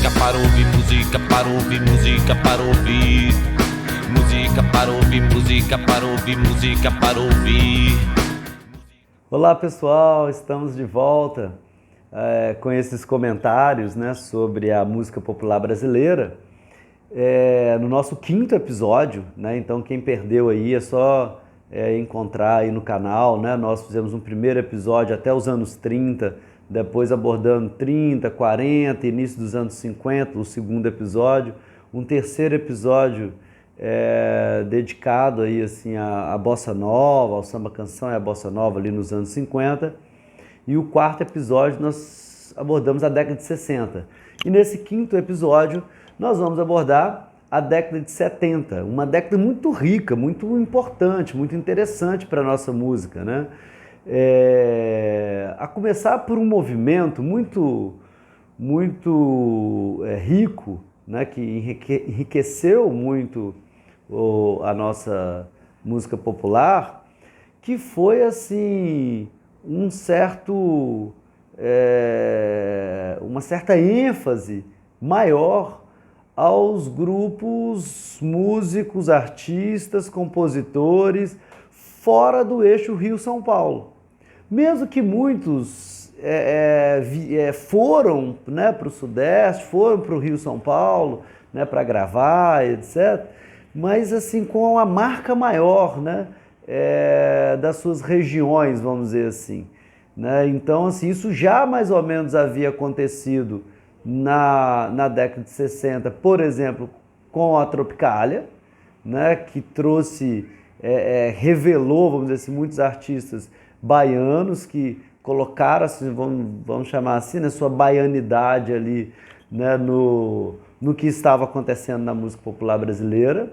música para ouvir, música para ouvir, música para ouvir. Música para ouvir, música para ouvir, música para ouvir. Olá pessoal, estamos de volta com esses comentários, né, sobre a música popular brasileira. No nosso 5º episódio, né, então quem perdeu aí é só encontrar aí no canal, né? Nós fizemos um primeiro episódio até os anos 30, depois abordando 30, 40, início dos anos 50, o segundo episódio, um terceiro episódio dedicado aí, assim, à bossa nova, ao samba canção e à bossa nova ali nos anos 50, e o 4º episódio nós abordamos a década de 60. E nesse 5º episódio nós vamos abordar a década de 70, uma década muito rica, muito importante, muito interessante para a nossa música, né? A começar por um movimento muito rico, né? Que enriqueceu muito a nossa música popular, que foi assim uma certa ênfase maior aos grupos músicos, artistas, compositores fora do eixo Rio-São Paulo. Mesmo que muitos foram, né, para o Sudeste, foram para o Rio-São Paulo, né, para gravar, etc., mas assim, com a marca maior, né, das suas regiões, vamos dizer assim, né? Então, assim, isso já mais ou menos havia acontecido na década de 60, por exemplo, com a Tropicália, né, que trouxe, revelou, vamos dizer assim, muitos artistas baianos que colocaram, assim, vamos chamar assim, né, sua baianidade ali, né, no que estava acontecendo na música popular brasileira.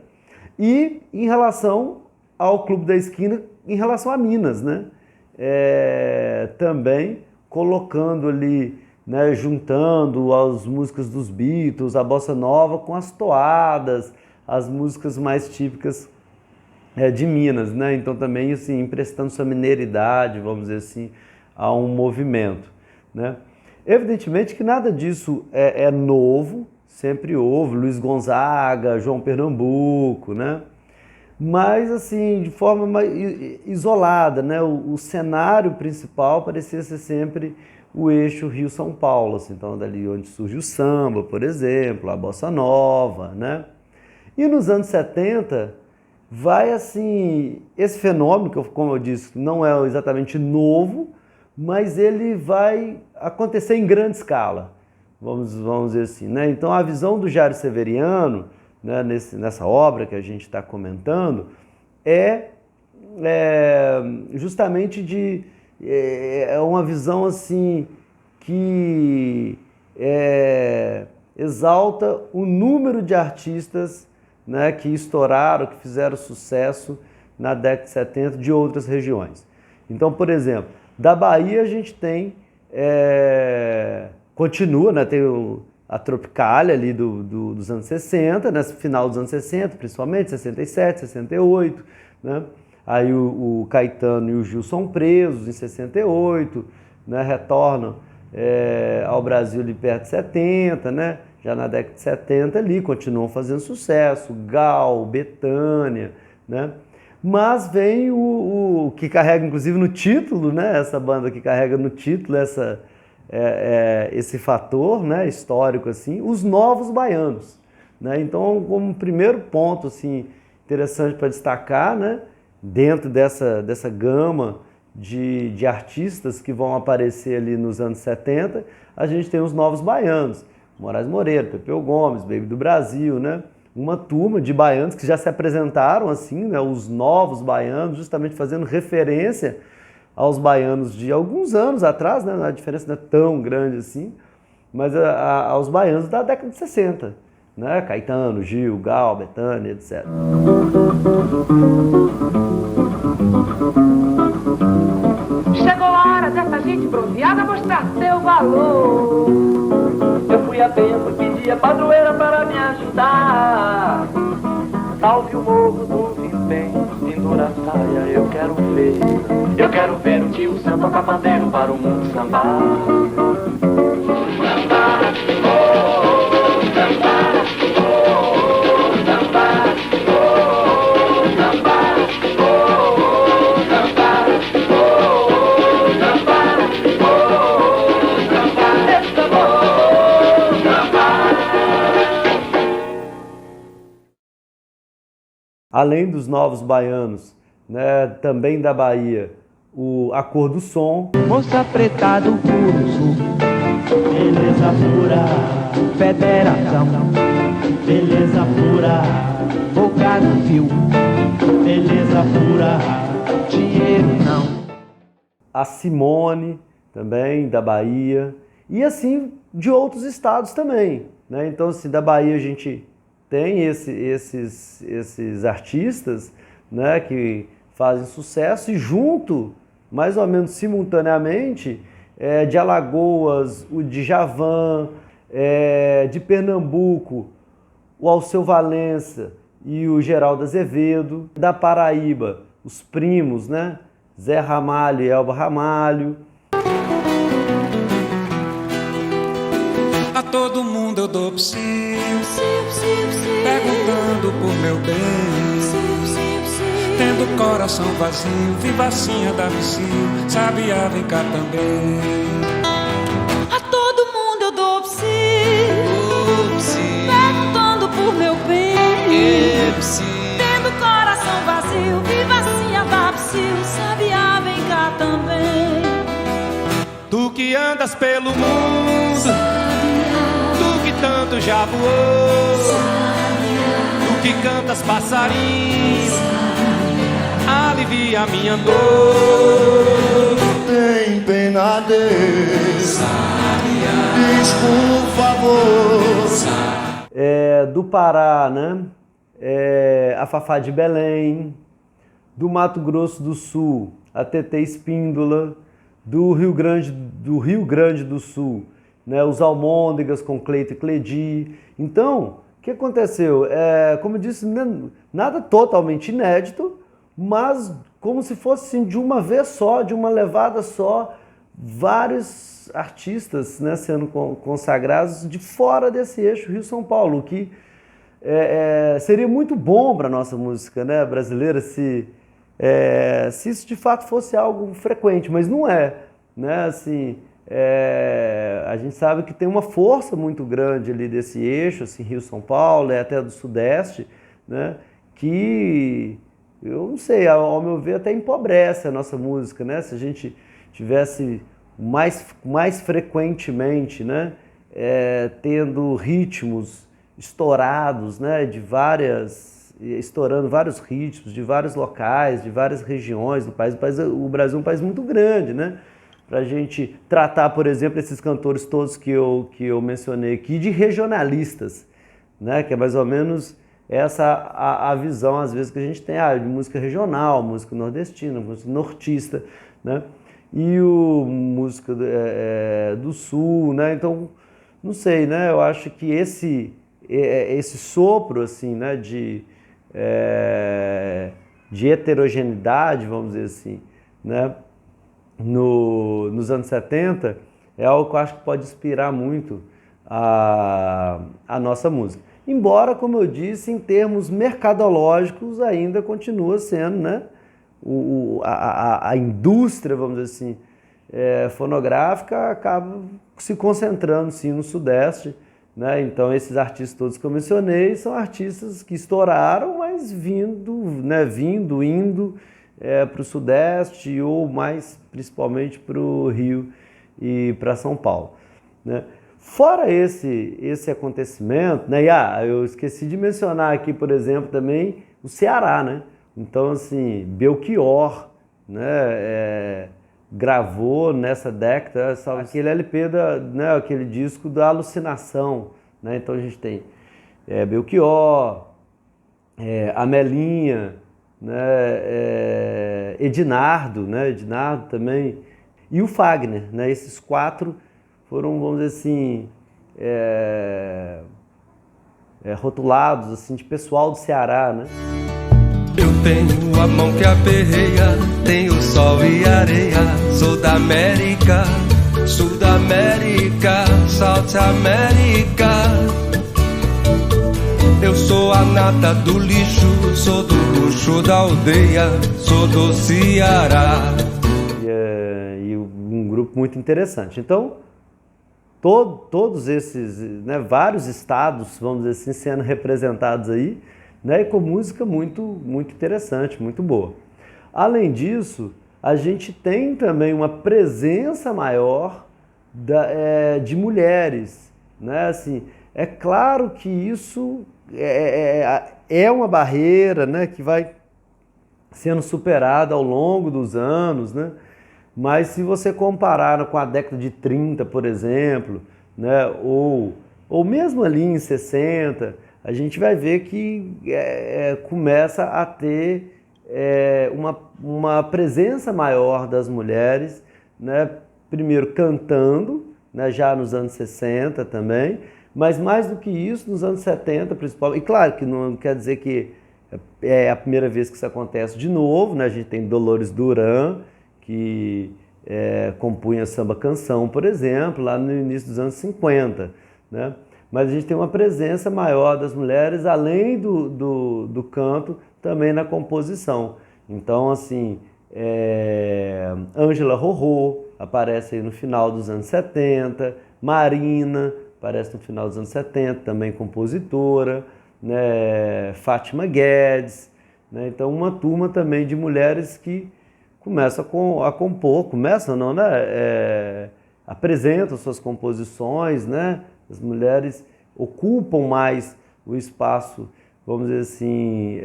E em relação ao Clube da Esquina, em relação a Minas, né, também colocando ali, né, juntando as músicas dos Beatles, a bossa nova com as toadas, as músicas mais típicas de Minas, né? Então também assim, emprestando sua mineiridade, vamos dizer assim, a um movimento, né? Evidentemente que nada disso é novo, sempre houve Luiz Gonzaga, João Pernambuco, né? Mas assim, de forma mais isolada, né? O cenário principal parecia ser sempre o eixo Rio-São Paulo, assim, então dali onde surge o samba, por exemplo, a bossa nova, né? E nos anos 70 vai assim, esse fenômeno que, como eu disse, não é exatamente novo, mas ele vai acontecer em grande escala, vamos dizer assim, né? Então a visão do Jário Severiano, né, nessa obra que a gente está comentando, justamente uma visão assim que exalta o número de artistas, né, que estouraram, que fizeram sucesso na década de 70 de outras regiões. Então, por exemplo, da Bahia a gente tem, continua, né, tem a Tropicália ali dos anos 60, né, final dos anos 60, principalmente, 67, 68, né? Aí o Caetano e o Gil são presos em 68, né, retornam ao Brasil ali perto de 70, né? Já na década de 70 ali, continuam fazendo sucesso, Gal, Bethânia, né? Mas vem o que carrega inclusive no título, né? Essa banda que carrega no título esse fator, né, histórico, assim, os Novos Baianos, né? Então, como primeiro ponto assim, interessante para destacar, né, dentro dessa gama de artistas que vão aparecer ali nos anos 70, a gente tem os Novos Baianos, Moraes Moreira, Pepeu Gomes, Baby do Brasil, né? Uma turma de baianos que já se apresentaram assim, né, os Novos Baianos, justamente fazendo referência aos baianos de alguns anos atrás, né? A diferença não é tão grande assim, mas aos baianos da década de 60, né? Caetano, Gil, Gal, Bethânia, etc. Chegou a hora dessa gente bronzeada mostrar seu valor. Eu fui a tempo, pedi a padroeira para me ajudar. Salve o morro do Vintém, pendura a saia, eu quero ver. Eu quero ver o tio samba papandeiro para o mundo sambar. Samba, oh, além dos Novos Baianos, né, também da Bahia, a Cor do Som. Moça preta do puro sul, beleza pura, federação, beleza pura, boca no fio, beleza pura, dinheiro não. A Simone, também da Bahia, e assim de outros estados também, né? Então, assim, da Bahia a gente tem esses artistas, né, que fazem sucesso, e junto, mais ou menos simultaneamente, de Alagoas, o Djavan, de Pernambuco, o Alceu Valença e o Geraldo Azevedo, da Paraíba, os primos, né, Zé Ramalho e Elba Ramalho. A todo mundo eu dou psiu, perguntando por meu bem, tendo coração vazio, vivacinha da psiu, sabiá vem cá também. A todo mundo eu dou psiu, perguntando por meu bem, tendo coração vazio, vivacinha da psiu, sabiá vem cá também. Tu que andas pelo mundo, tu que tanto já voou, tu que cantas passarinho, alivia minha dor. Tem pena Deus, diz por favor. Do Pará, né? A Fafá de Belém, do Mato Grosso do Sul, a Tetê Espíndola, do Rio Grande do Sul, né? Os Almôndegas com Cleito e Cledi. Então, o que aconteceu? Como eu disse, nada totalmente inédito, mas como se fosse assim, de uma vez só, de uma levada só, vários artistas, né, sendo consagrados de fora desse eixo Rio-São Paulo, que seria muito bom para a nossa música, né, brasileira se isso de fato fosse algo frequente, mas não é, né? Assim, a gente sabe que tem uma força muito grande ali desse eixo, assim, Rio-São Paulo, até do Sudeste, né, que eu não sei, ao meu ver até empobrece a nossa música, né? Se a gente tivesse mais frequentemente, né, tendo ritmos estourados, né, estourando vários ritmos de vários locais, de várias regiões do país. O Brasil é um país muito grande, né? Para a gente tratar, por exemplo, esses cantores todos que eu mencionei aqui, de regionalistas, né? Que é mais ou menos essa a visão, às vezes, que a gente tem de música regional, música nordestina, música nortista, né? E música do Sul, né? Então, não sei, né? Eu acho que esse sopro, assim, né, de heterogeneidade, vamos dizer assim, né, nos anos 70, é algo que eu acho que pode inspirar muito a nossa música. Embora, como eu disse, em termos mercadológicos ainda continua sendo, né, a indústria, vamos dizer assim, fonográfica acaba se concentrando, sim, no Sudeste, né? Então, esses artistas todos que eu mencionei são artistas que estouraram, mas indo para o Sudeste ou mais principalmente para o Rio e para São Paulo, né? Fora esse acontecimento, né? Eu esqueci de mencionar aqui, por exemplo, também o Ceará, né? Então, assim, Belchior, né? Gravou nessa década aquele LP, né? Aquele disco da Alucinação, né? Então a gente tem Belchior, Amelinha, né? Ednardo, né? Ednardo também, e o Fagner, né? Esses quatro foram, vamos dizer assim, rotulados assim, de pessoal do Ceará, né? Eu tenho a mão que aperreia, tenho sol e areia. Sou da América, Sul da América, South América. Eu sou a nata do lixo, sou do luxo da aldeia, sou do Ceará. E um grupo muito interessante. Então, todos esses, né, vários estados, vamos dizer assim, sendo representados aí, né? E com música muito, muito interessante, muito boa. Além disso, a gente tem também uma presença maior de mulheres, né? Assim, é claro que isso é uma barreira, né, que vai sendo superada ao longo dos anos, né? Mas se você comparar com a década de 30, por exemplo, né, ou mesmo ali em 60, a gente vai ver que começa a ter uma presença maior das mulheres, né, primeiro cantando, né, já nos anos 60 também, mas mais do que isso, nos anos 70 principalmente. E claro que não quer dizer que é a primeira vez que isso acontece de novo, né? A gente tem Dolores Duran, que compunha samba canção, por exemplo, lá no início dos anos 50, né? Mas a gente tem uma presença maior das mulheres, além do canto, também na composição. Então, assim, Ângela Rorô aparece aí no final dos anos 70, Marina aparece no final dos anos 70, também compositora, né? Fátima Guedes, né? Então uma turma também de mulheres que começam a compor, começam não, né? Apresentam suas composições, né? As mulheres ocupam mais o espaço, vamos dizer assim,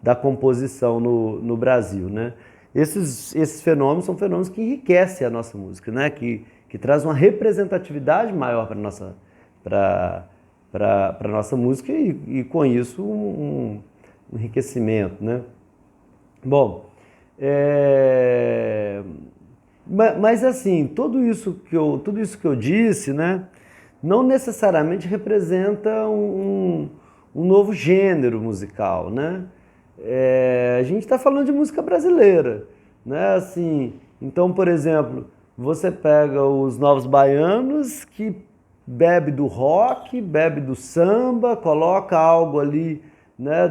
da composição no Brasil, né? Esses fenômenos são fenômenos que enriquecem a nossa música, né? Que traz uma representatividade maior para a nossa música e com isso um enriquecimento, né? Bom, mas assim, tudo isso que eu disse, né, não necessariamente representa um novo gênero musical, né? A gente está falando de música brasileira, né? Assim, então, por exemplo, você pega os Novos Baianos, que bebe do rock, bebe do samba, coloca algo ali, né,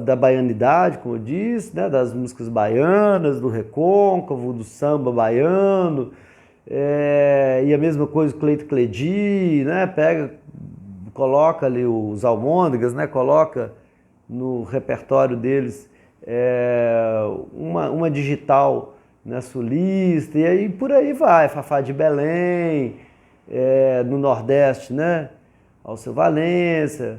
da baianidade, como eu disse, né, das músicas baianas, do recôncavo, do samba baiano, e a mesma coisa com Cleito Cledi, né, coloca ali os almôndegas, né, coloca no repertório deles uma digital, né, sulista, e aí por aí vai, Fafá de Belém, no Nordeste, né, Alceu Valença,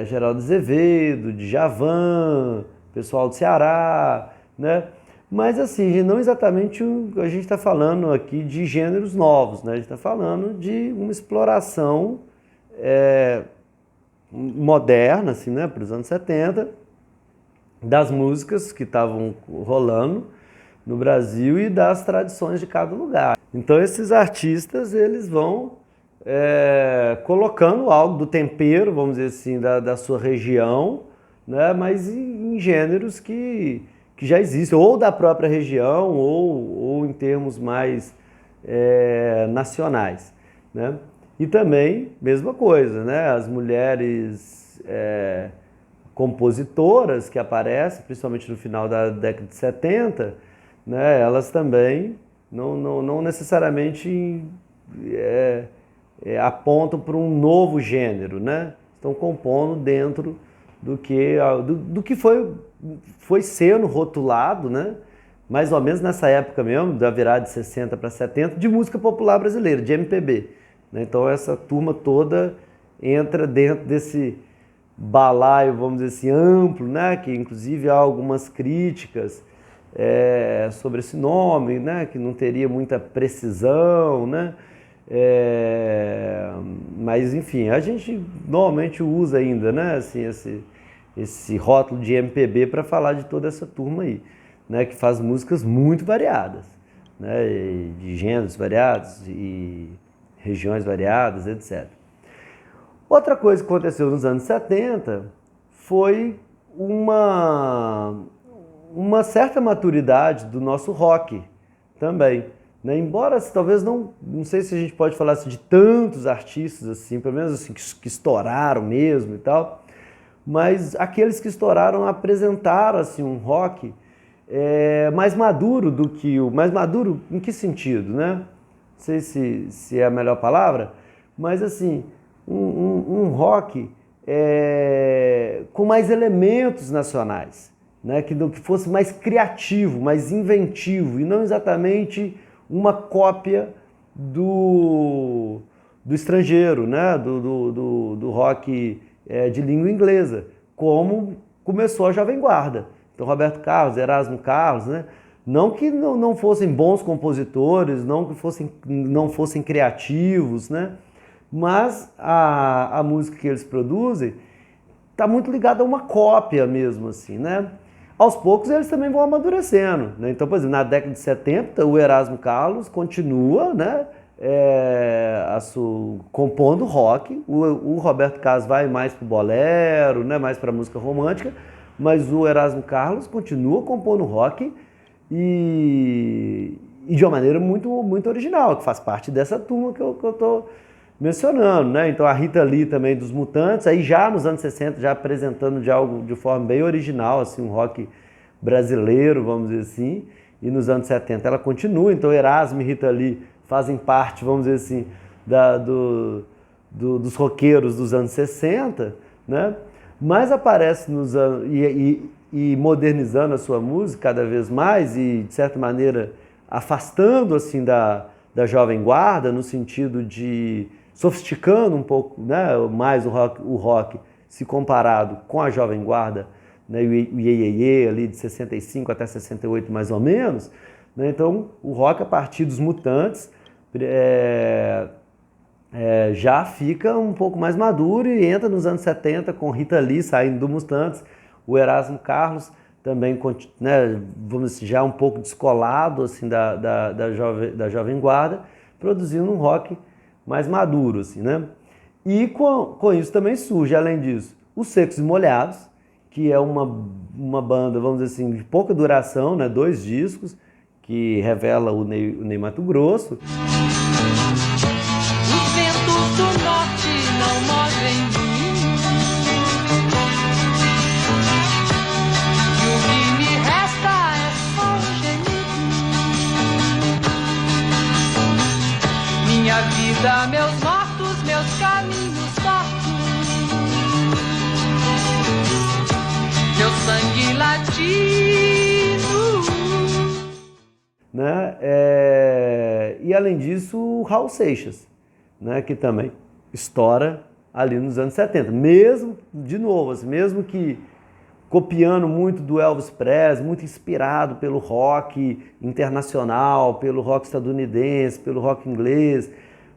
Geraldo Azevedo, Djavan, pessoal do Ceará, né, mas assim, não exatamente a gente está falando aqui de gêneros novos, né, a gente está falando de uma exploração moderna, assim, né, para os anos 70, das músicas que estavam rolando no Brasil e das tradições de cada lugar. Então esses artistas, eles vão colocando algo do tempero, vamos dizer assim, da sua região, né? Mas em gêneros que já existem, ou da própria região, ou em termos mais nacionais, né? E também, mesma coisa, né? As mulheres compositoras que aparecem, principalmente no final da década de 70, né, elas também não necessariamente apontam para um novo gênero, né? Estão compondo dentro do que foi sendo rotulado, né? Mais ou menos nessa época mesmo, da virada de 60 para 70, de música popular brasileira, de MPB, né? Então essa turma toda entra dentro desse balaio, vamos dizer assim, amplo, né? Que inclusive há algumas críticas sobre esse nome, né, que não teria muita precisão, né, mas enfim, a gente normalmente usa ainda, né, assim, esse rótulo de MPB para falar de toda essa turma aí, né, que faz músicas muito variadas, né, de gêneros variados e regiões variadas, etc. Outra coisa que aconteceu nos anos 70 foi uma certa maturidade do nosso rock também, né? Embora talvez não sei se a gente pode falar assim, de tantos artistas assim, pelo menos assim, que estouraram mesmo e tal, mas aqueles que estouraram apresentaram assim, um rock mais maduro do que mais maduro em que sentido, né? Não sei se é a melhor palavra, mas assim, um rock com mais elementos nacionais, né? Que fosse mais criativo, mais inventivo, e não exatamente uma cópia do estrangeiro, né? do rock de língua inglesa, como começou a Jovem Guarda. Então, Roberto Carlos, Erasmo Carlos, né? Não que não fossem bons compositores, não que não fossem criativos, né? Mas a música que eles produzem está muito ligada a uma cópia mesmo, assim, né? Aos poucos eles também vão amadurecendo, né? Então, por exemplo, na década de 70, o Erasmo Carlos continua, né? Compondo rock, o Roberto Carlos vai mais para o bolero, né? Mais para a música romântica, mas o Erasmo Carlos continua compondo rock e de uma maneira muito, muito original, que faz parte dessa turma que eu estou mencionando, né? Então a Rita Lee também dos Mutantes, aí já nos anos 60, já apresentando de algo de forma bem original, assim, um rock brasileiro, vamos dizer assim, e nos anos 70 ela continua, então Erasmo e Rita Lee fazem parte, vamos dizer assim, dos roqueiros dos anos 60, né? Mas aparece nos anos, e modernizando a sua música cada vez mais e, de certa maneira, afastando assim da Jovem Guarda, no sentido de sofisticando um pouco, né, mais o rock se comparado com a Jovem Guarda, né, o Iê, Iê, Iê, ali de 65 até 68 mais ou menos, né? Então o rock a partir dos Mutantes já fica um pouco mais maduro e entra nos anos 70 com Rita Lee saindo do Mutantes, o Erasmo Carlos também, né, vamos dizer, já um pouco descolado assim, da Jovem Guarda, produzindo um rock mais maduro, assim, né? E com isso também surge, além disso, os Secos e Molhados, que é uma banda, vamos dizer assim, de pouca duração, né, 2 discos, que revela o Ney Matogrosso. Os ventos do norte não movem mim, e o que me resta é só um gemido. Minha vida, meus mortos, meus caminhos tortos, meu sangue latino. Né? E além disso, o Raul Seixas, né? Que também estoura ali nos anos 70. Mesmo, de novo, assim, mesmo que copiando muito do Elvis Presley, muito inspirado pelo rock internacional, pelo rock estadunidense, pelo rock inglês,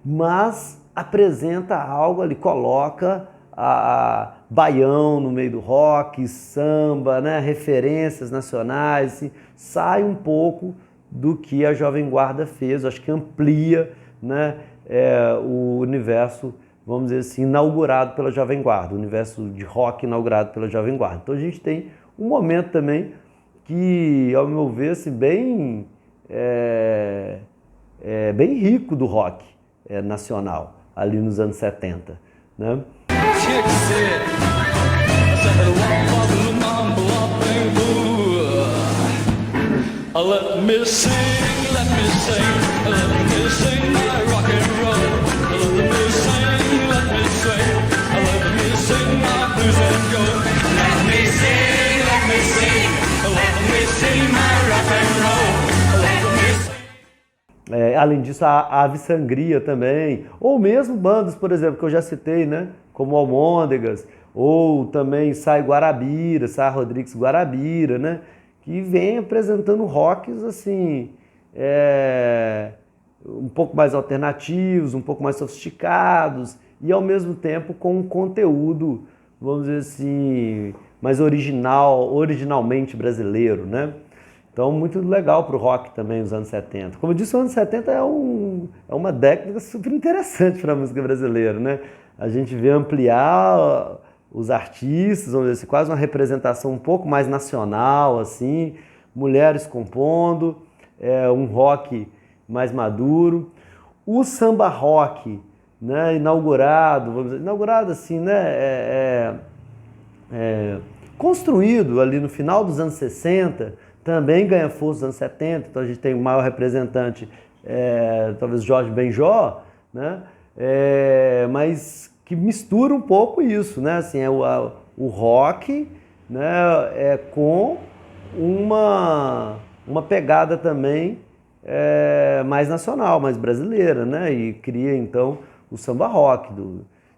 mas apresenta algo ali, coloca a baião no meio do rock, samba, né? Referências nacionais, assim, sai um pouco do que a Jovem Guarda fez, acho que amplia, né, o universo, vamos dizer assim, inaugurado pela Jovem Guarda, o universo de rock inaugurado pela Jovem Guarda. Então a gente tem um momento também que, ao meu ver, assim, bem rico do rock nacional, ali nos anos 70. Né? Tinha que ser. Let me sing, let me sing, let me sing my rock and roll. Let me sing, let me sing, let me sing my blues and gold. Let me sing, let me sing, let me sing my rock and roll. Let me sing. Além disso, a Ave Sangria também, ou mesmo bandas, por exemplo, que eu já citei, né, como Almôndegas, ou também Sai Guarabira, Sai Rodrigues Guarabira, né, que vem apresentando rocks assim, um pouco mais alternativos, um pouco mais sofisticados e ao mesmo tempo com um conteúdo, vamos dizer assim, mais originalmente brasileiro, né? Então muito legal para o rock também os anos 70. Como eu disse, os anos 70 é uma década super interessante para a música brasileira, né? A gente vê ampliar os artistas, vamos dizer assim, quase uma representação um pouco mais nacional, assim, mulheres compondo, um rock mais maduro. O samba rock, né, inaugurado, vamos dizer, inaugurado assim, né, construído ali no final dos anos 60, também ganha força nos anos 70, então a gente tem o maior representante, talvez Jorge Benjor, né, mas que mistura um pouco isso, né? Assim, o rock, né, com uma pegada também mais nacional, mais brasileira, né? E cria então o samba rock,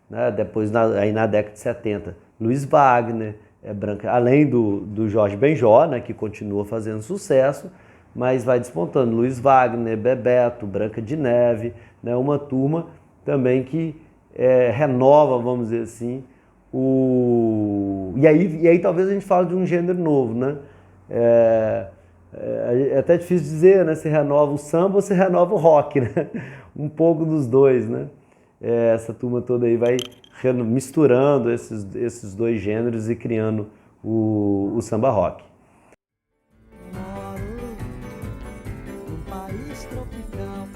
né? Depois aí na década de 70, Luiz Wagner, além do Jorge Benjó, né, que continua fazendo sucesso, mas vai despontando Luiz Wagner, Bebeto, Branca de Neve, né? Uma turma também que renova, vamos dizer assim, e aí talvez a gente fale de um gênero novo, né? É até difícil dizer, né? Se renova o samba ou se renova o rock, né? Um pouco dos dois, né? Essa turma toda aí vai misturando esses dois gêneros e criando o samba rock. Moro num país tropical,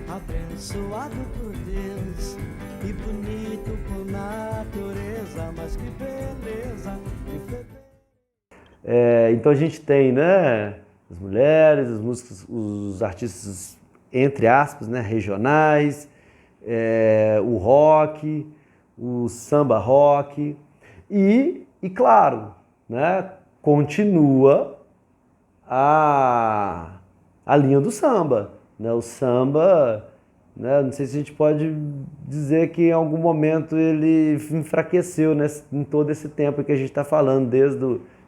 abençoado por Deus e bonito por natureza, mas que beleza, que Então a gente tem, né, as mulheres, as músicas, os artistas, entre aspas, né, regionais, o rock, o samba rock e claro, né, continua a linha do samba, né, o samba, né, não sei se a gente pode dizer que em algum momento ele enfraqueceu, né, em todo esse tempo que a gente está falando,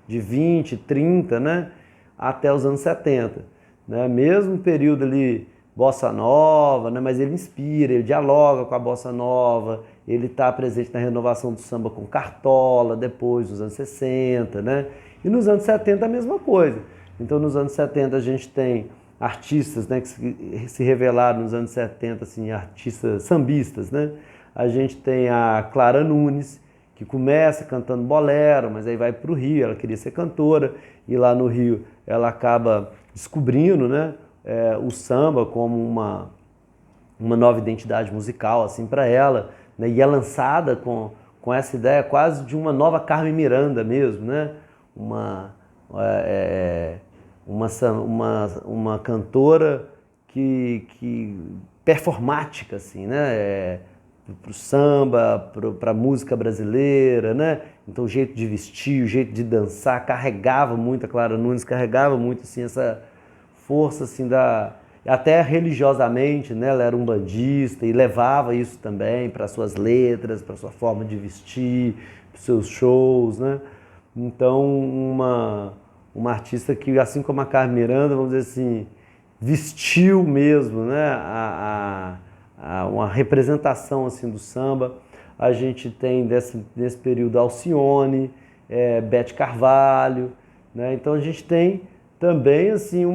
de 20, 30, né, até os anos 70, né, mesmo período ali bossa nova, né, mas ele inspira, ele dialoga com a bossa nova, ele está presente na renovação do samba com Cartola, depois nos anos 60, né, e nos anos 70 a mesma coisa. Então nos anos 70 a gente tem artistas, né, que se revelaram nos anos 70, assim, artistas sambistas, né, a gente tem a Clara Nunes, que começa cantando bolero, mas aí vai para o Rio, ela queria ser cantora, e lá no Rio ela acaba descobrindo, né, o samba como uma nova identidade musical assim, para ela, né, e é lançada com essa ideia quase de uma nova Carmen Miranda mesmo, né, uma cantora que performática, assim, né, para o samba, para a música brasileira, né? Então o jeito de vestir, o jeito de dançar, carregava muito, a Clara Nunes carregava muito assim, essa força assim, até religiosamente, né? Ela era umbandista e levava isso também para suas letras, para sua forma de vestir, para os seus shows, né? Então uma artista que, assim como a Carmen Miranda, vamos dizer assim, vestiu mesmo, né? Uma representação assim do samba. A gente tem nesse período Alcione, Bete Carvalho, né? Então a gente tem também assim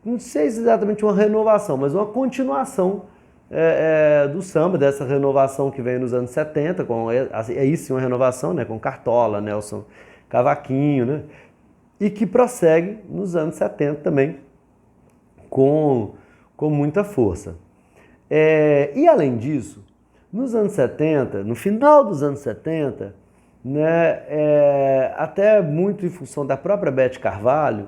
não sei se exatamente uma renovação, mas uma continuação do samba, dessa renovação que veio nos anos 70, isso uma renovação, né? Com Cartola, Nelson Cavaquinho, né? E que prossegue nos anos 70 também com muita força. E além disso, nos anos 70, no final dos anos 70, né, até muito em função da própria Bete Carvalho,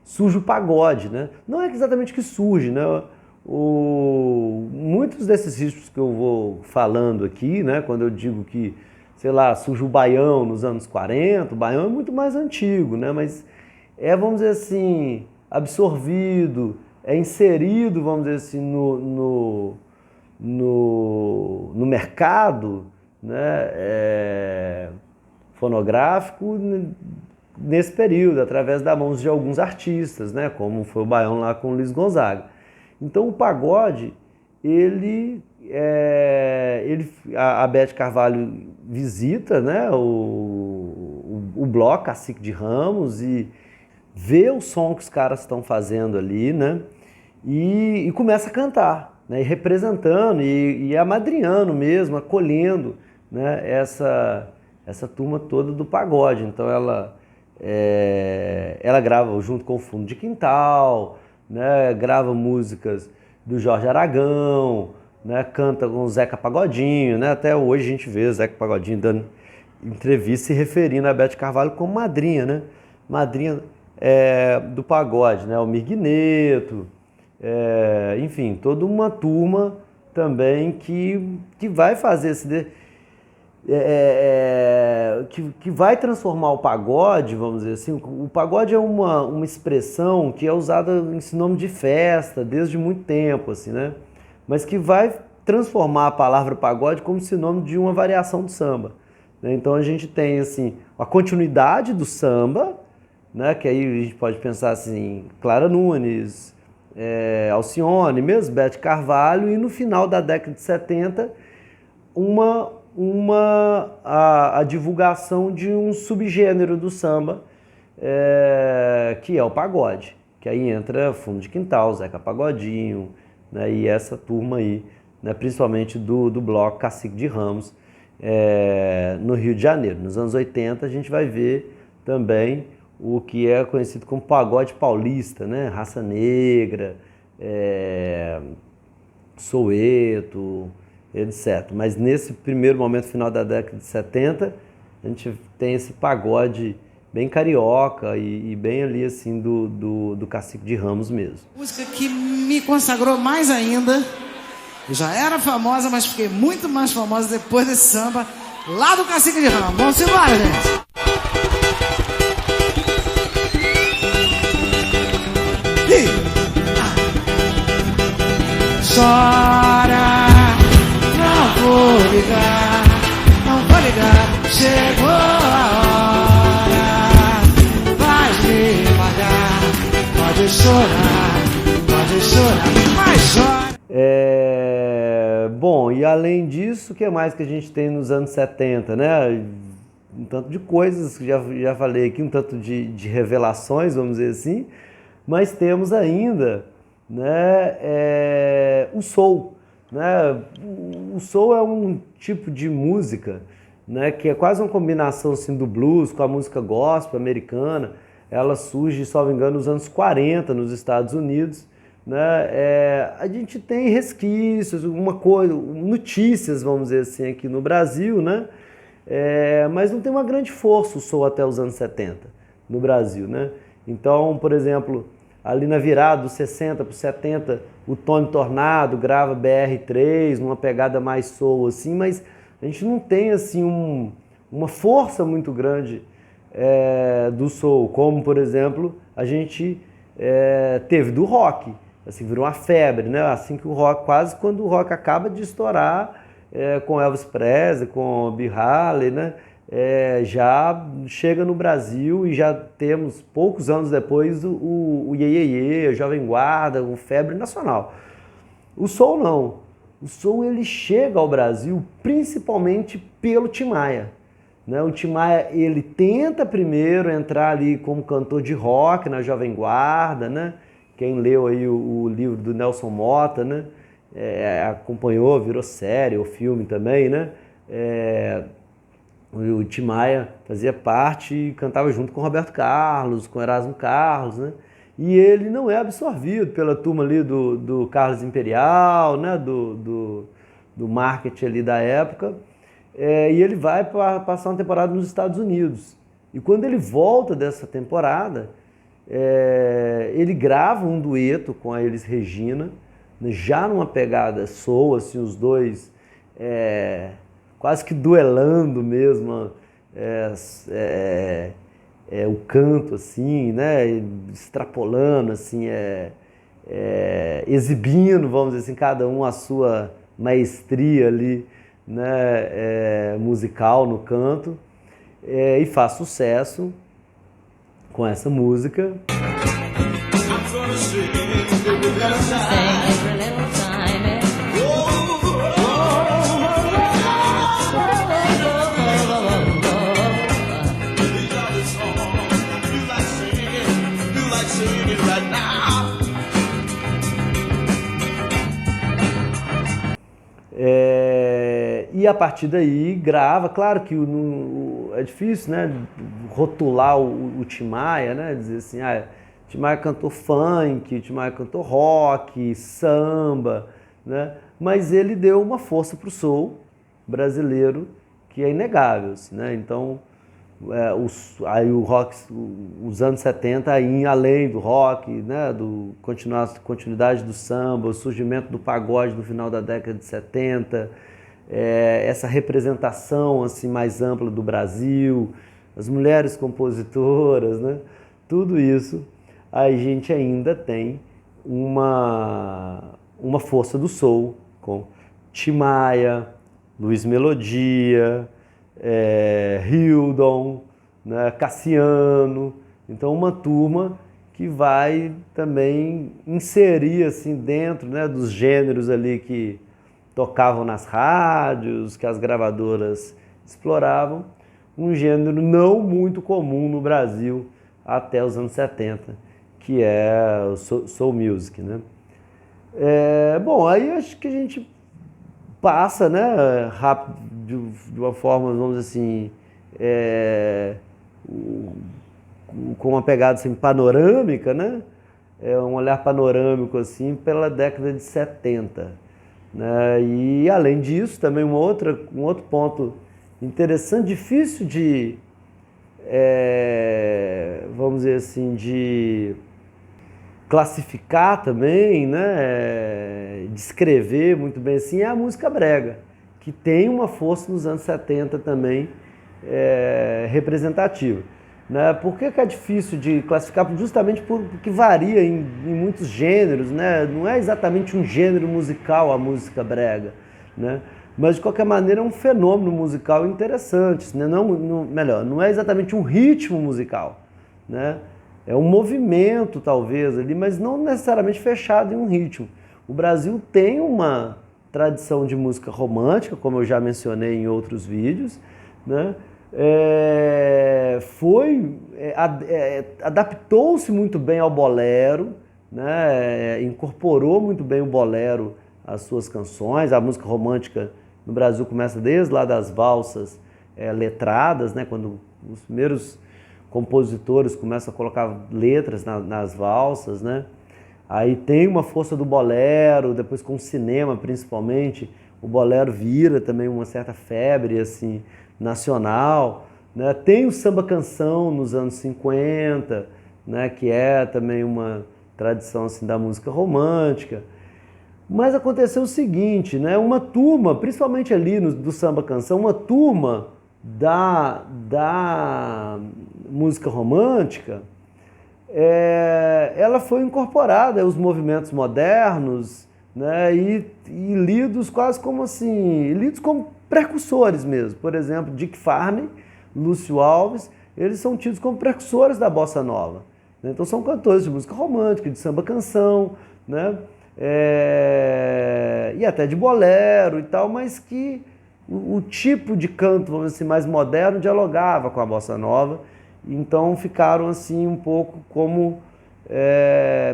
surge o pagode, né? Não é exatamente que surge, né? Muitos desses ritmos que eu vou falando aqui, né, quando eu digo que, sei lá, surge o baião nos anos 40, o baião é muito mais antigo, né? Mas vamos dizer assim, absorvido, inserido, vamos dizer assim, no mercado, né, fonográfico nesse período, através das mãos de alguns artistas, né, como foi o baião lá com o Luiz Gonzaga. Então o pagode, a Bete Carvalho visita, né, o bloco Cacique de Ramos e vê o som que os caras estão fazendo ali, né, e começa a cantar, né, e representando e amadrinhando mesmo, acolhendo, né, essa turma toda do pagode. Então ela grava junto com o Fundo de Quintal, né, grava músicas do Jorge Aragão, né, canta com o Zeca Pagodinho, né, até hoje a gente vê o Zeca Pagodinho dando entrevista se referindo a Bete Carvalho como madrinha, né, madrinha do pagode, né, o Mirguineto, enfim, toda uma turma também que vai fazer que vai transformar o pagode, vamos dizer assim. O pagode é uma expressão que é usada em sinônimo de festa desde muito tempo, assim, né? Mas que vai transformar a palavra pagode como sinônimo de uma variação do samba, né? Então a gente tem assim a continuidade do samba, né? Que aí a gente pode pensar assim, Clara Nunes, Alcione, mesmo Bete Carvalho, e no final da década de 70 a divulgação de um subgênero do samba, que é o pagode, que aí entra Fundo de Quintal, Zeca Pagodinho, né, e essa turma aí, né, principalmente do bloco Cacique de Ramos, no Rio de Janeiro. Nos anos 80 a gente vai ver também o que é conhecido como pagode paulista, né, Raça Negra, Soweto, etc. Mas nesse primeiro momento, final da década de 70, a gente tem esse pagode bem carioca e bem ali assim do Cacique de Ramos mesmo. Música que me consagrou mais ainda. Eu já era famosa, mas fiquei muito mais famosa depois desse samba lá do Cacique de Ramos. Vamos embora, gente! Chora, não vou ligar, chegou a hora, vai me pagar, pode chorar, mas chora. Bom, e além disso, o que mais que a gente tem nos anos 70, né? Um tanto de coisas que já falei aqui, um tanto de revelações, vamos dizer assim, mas temos ainda, né, o soul, né? O soul é um tipo de música, né, que é quase uma combinação assim, do blues com a música gospel americana. Ela surge, se não me engano, nos anos 40 nos Estados Unidos, né? A gente tem resquícios, notícias, vamos dizer assim, aqui no Brasil, né? Mas não tem uma grande força o soul até os anos 70 no Brasil, né? Então, por exemplo, ali na virada dos 60 para os 70, o Tony Tornado grava BR-3, numa pegada mais soul, assim, mas a gente não tem assim uma força muito grande do soul, como, por exemplo, a gente teve do rock, assim, virou uma febre, né? Assim que o rock, quase quando o rock acaba de estourar, com Elvis Presley, com Bill Haley, né? Já chega no Brasil e já temos, poucos anos depois, o Iê Iê Iê, o Jovem Guarda, o febre nacional. O soul não. O soul ele chega ao Brasil principalmente pelo Tim Maia, né? O Tim Maia ele tenta primeiro entrar ali como cantor de rock na Jovem Guarda, né? Quem leu aí o livro do Nelson Motta, né? Acompanhou, virou série, o filme também, né? O Tim Maia fazia parte e cantava junto com Roberto Carlos, com Erasmo Carlos, né? E ele não é absorvido pela turma ali do Carlos Imperial, né? Do marketing ali da época. E ele vai passar uma temporada nos Estados Unidos. E quando ele volta dessa temporada, ele grava um dueto com a Elis Regina, né? Já numa pegada soul, assim, os dois quase que duelando mesmo, o canto, assim, né? Extrapolando, assim, exibindo, vamos dizer assim, cada um a sua maestria ali, né? Musical no canto, e faz sucesso com essa música. E a partir daí grava, claro que é difícil, né, rotular o Tim Maia, né, dizer assim, Tim Maia cantou funk, Tim Maia cantou rock, samba, né, mas ele deu uma força para o soul brasileiro que é inegável, assim, né, então aí o rock, os anos 70 aí além do rock, né, continuidade do samba, o surgimento do pagode no final da década de 70, essa representação assim mais ampla do Brasil, as mulheres compositoras, né, tudo isso, a gente ainda tem uma força do soul com Tim Maia, Luiz Melodia, Hildon, né, Cassiano. Então uma turma que vai também inserir assim dentro, né, dos gêneros ali que tocavam nas rádios, que as gravadoras exploravam, um gênero não muito comum no Brasil até os anos 70, que é o soul music, né? Bom, aí acho que a gente passa, né, rápido, de uma forma, vamos dizer assim, com uma pegada assim, panorâmica, né? Um olhar panorâmico assim, pela década de 70. Né? E além disso, também um outro ponto interessante, difícil de, vamos dizer assim, de classificar também, né, descrever muito bem assim, é a música brega, que tem uma força nos anos 70 também representativa. Né? Por que é difícil de classificar? Justamente porque varia em muitos gêneros, né? Não é exatamente um gênero musical a música brega, né? Mas de qualquer maneira é um fenômeno musical interessante, né? Não é exatamente um ritmo musical, né? É um movimento, talvez, ali, mas não necessariamente fechado em um ritmo. O Brasil tem uma tradição de música romântica, como eu já mencionei em outros vídeos, né? Adaptou-se muito bem ao bolero, né? Incorporou muito bem o bolero às suas canções. A música romântica no Brasil começa desde lá das valsas letradas, né? Quando os primeiros compositores começam a colocar letras nas valsas, né? Aí tem uma força do bolero, depois com o cinema principalmente, o bolero vira também uma certa febre assim, nacional, né? Tem o samba canção nos anos 50, né? Que é também uma tradição assim, da música romântica. Mas aconteceu o seguinte, né? Uma turma, principalmente ali do samba canção, uma turma da música romântica, ela foi incorporada aos movimentos modernos, né? E lidos quase como assim, lidos como precursores mesmo. Por exemplo, Dick Farney, Lúcio Alves, eles são tidos como precursores da bossa nova, né? Então são cantores de música romântica, de samba canção, né? E até de bolero e tal, mas que o tipo de canto, vamos dizer assim, mais moderno dialogava com a bossa nova, então ficaram assim um pouco como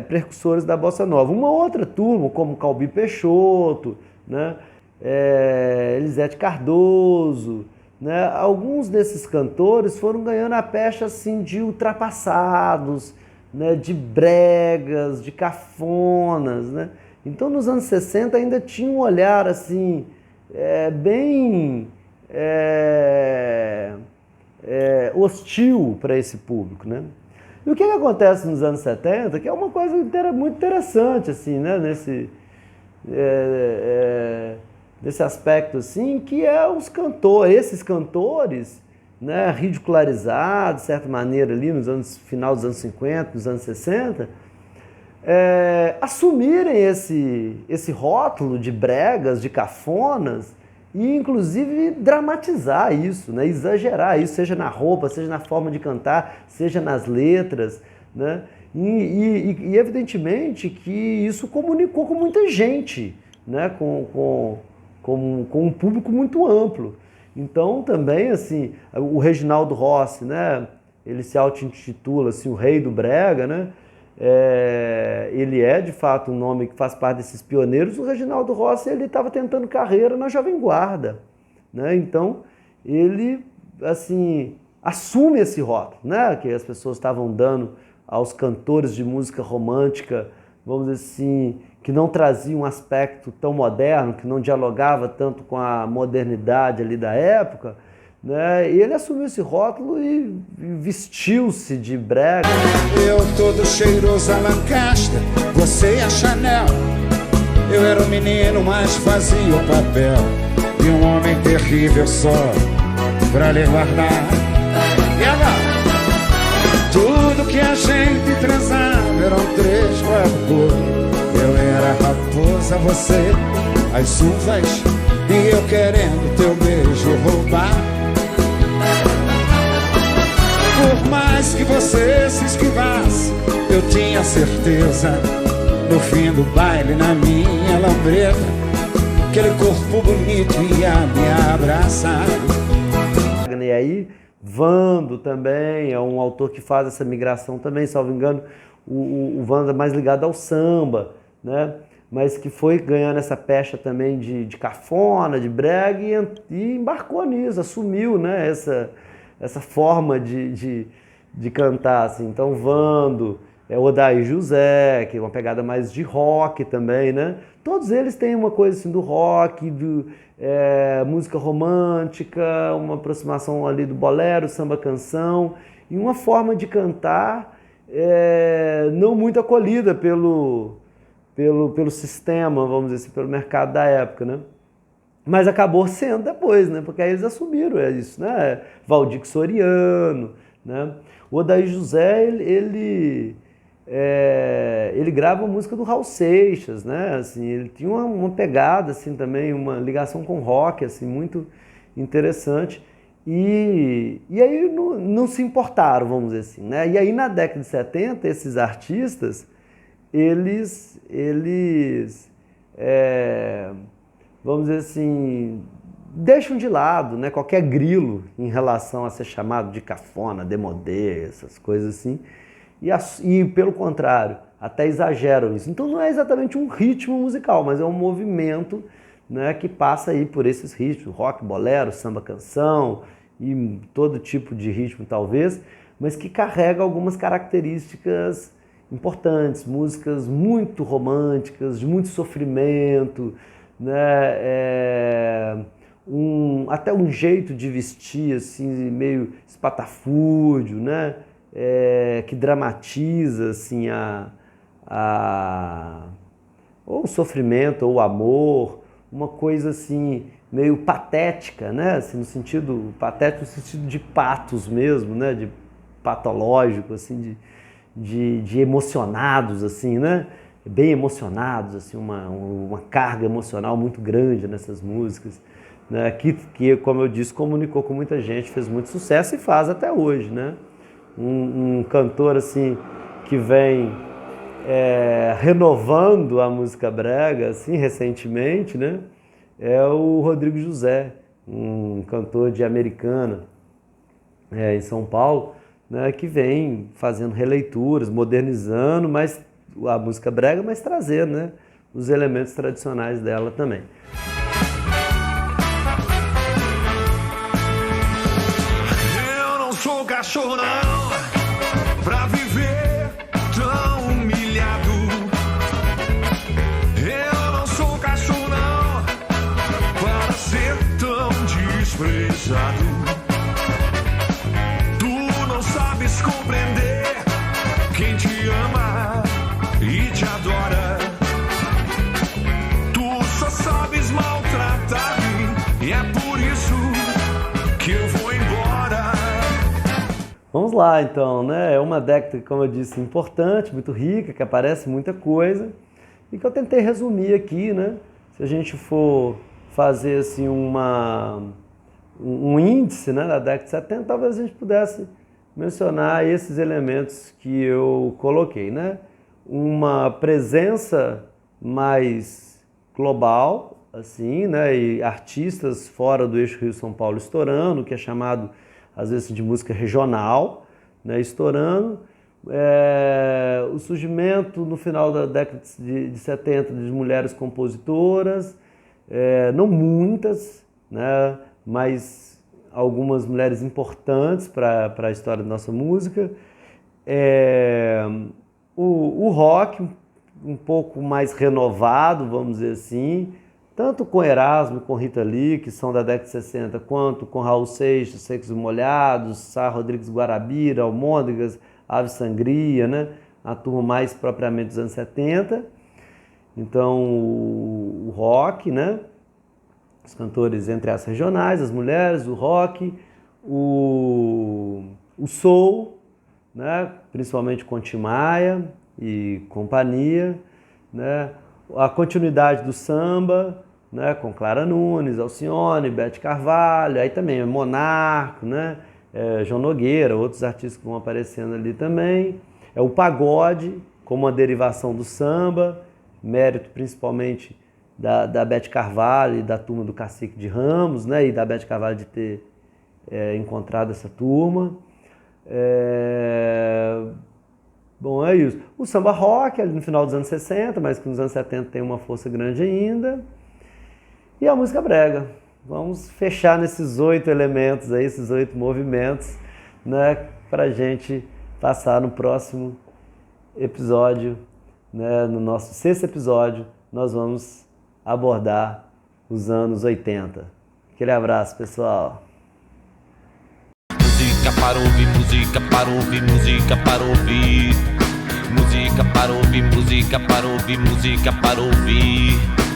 precursores da bossa nova. Uma outra turma, como Calbi Peixoto, né? Elisete Cardoso, né? Alguns desses cantores foram ganhando a pecha assim, de ultrapassados, né? De bregas, de cafonas, né? Então nos anos 60 ainda tinha um olhar assim, bem hostil para esse público, né? E o que acontece nos anos 70, que é uma coisa muito interessante, assim, né? Nesse aspecto, assim, que é esses cantores, né, ridicularizados, de certa maneira, ali final dos anos 50, nos anos 60, assumirem esse rótulo de bregas, de cafonas, e inclusive dramatizar isso, né? Exagerar isso, seja na roupa, seja na forma de cantar, seja nas letras, né? E evidentemente que isso comunicou com muita gente, né? Com um público muito amplo. Então também assim, o Reginaldo Rossi, né? Ele se auto-intitula assim, o rei do brega, né? Ele é de fato um nome que faz parte desses pioneiros. O Reginaldo Rossi, ele estava tentando carreira na Jovem Guarda, né? Então ele assim assume esse rótulo, né? Que as pessoas estavam dando aos cantores de música romântica, vamos dizer assim, que não trazia um aspecto tão moderno, que não dialogava tanto com a modernidade ali da época, né? E ele assumiu esse rótulo e vestiu-se de brega. Eu todo cheiroso a Lancaster, você a Chanel. Eu era um menino, mas fazia o papel de um homem terrível só pra lhe guardar. E agora? Tudo que a gente transava eram 3, 4 cores. Eu era a raposa, você as uvas, e eu querendo teu beijo roubar. Por mais que você se esquivasse, eu tinha certeza, no fim do baile, na minha lambreta, aquele corpo bonito ia me abraçar. E aí, Vando também é um autor que faz essa migração também, salvo engano, o Vando é mais ligado ao samba, né? Mas que foi ganhando essa pecha também de cafona, de brega, e embarcou nisso, assumiu, né, essa forma de cantar, assim. Então, Vando, Odair José, que é uma pegada mais de rock também, né? Todos eles têm uma coisa assim do rock, música romântica, uma aproximação ali do bolero, samba canção, e uma forma de cantar não muito acolhida pelo sistema, vamos dizer assim, pelo mercado da época, né? Mas acabou sendo depois, né? Porque aí eles assumiram isso, né? Valdir Soriano, né? O Odair José, ele grava a música do Raul Seixas, né? Assim, ele tinha uma pegada assim também, uma ligação com rock assim muito interessante. E aí não se importaram, vamos dizer assim, né? E aí na década de 70, esses artistas, eles vamos dizer assim, deixam de lado, né, qualquer grilo em relação a ser chamado de cafona, demodê, essas coisas assim, e pelo contrário, até exageram isso. Então não é exatamente um ritmo musical, mas é um movimento, né, que passa aí por esses ritmos, rock, bolero, samba canção e todo tipo de ritmo talvez, mas que carrega algumas características importantes, músicas muito românticas, de muito sofrimento, né? Até um jeito de vestir assim, meio espatafúrdio, né? Que dramatiza assim, ou o sofrimento ou o amor, uma coisa assim meio patética, né? Assim, no sentido patético, no sentido de patos mesmo, né? De patológico, assim, de emocionados, assim, né? Bem emocionados, assim, uma carga emocional muito grande nessas músicas, né? Que, como eu disse, comunicou com muita gente, fez muito sucesso e faz até hoje, né? Um cantor, assim, que vem renovando a música brega, assim, recentemente, né? É o Rodrigo José, um cantor de Americana, em São Paulo, né, que vem fazendo releituras, modernizando a música brega, mas trazendo, né, os elementos tradicionais dela também. Eu não sou cachorro não, pra viver tão humilhado. Eu não sou cachorro não, para ser tão desprezado. Sabes compreender quem te ama e te adora. Tu só sabes maltratar-me e é por isso que eu vou embora. Vamos lá então, né? É uma década, como eu disse, importante, muito rica, que aparece muita coisa e que eu tentei resumir aqui, né? Se a gente for fazer assim um índice, né, da década de 70, talvez a gente pudesse mencionar esses elementos que eu coloquei, né? Uma presença mais global, assim, né? E artistas fora do eixo Rio-São Paulo estourando, que é chamado, às vezes, de música regional, né? Estourando. O surgimento, no final da década de 70, de mulheres compositoras, não muitas, né? Mas algumas mulheres importantes para a história da nossa música. O rock um pouco mais renovado, vamos dizer assim, tanto com Erasmo, com Rita Lee, que são da década de 60, quanto com Raul Seixas, Secos e Molhados, Sá Rodrigues Guarabira, Almôndegas, Ave Sangria, né? A turma mais propriamente dos anos 70. Então, o rock, né? Os cantores entre as regionais, as mulheres, o rock, o soul, né? Principalmente com Tim Maia e companhia, né? A continuidade do samba, né? Com Clara Nunes, Alcione, Bete Carvalho, aí também Monarco, né? João Nogueira, outros artistas que vão aparecendo ali também. O pagode, como uma derivação do samba, mérito principalmente da Bete Carvalho e da turma do Cacique de Ramos, né? E da Bete Carvalho de ter encontrado essa turma. Bom, é isso. O samba rock, ali no final dos anos 60, mas que nos anos 70 tem uma força grande ainda. E a música brega. Vamos fechar nesses 8 elementos aí, esses 8 movimentos, né? Pra gente passar no próximo episódio, né? No nosso 6º episódio, nós vamos abordar os anos 80. Aquele abraço, pessoal. Música para ouvir, música para ouvir, música para ouvir. Música para ouvir, música para ouvir, música para ouvir.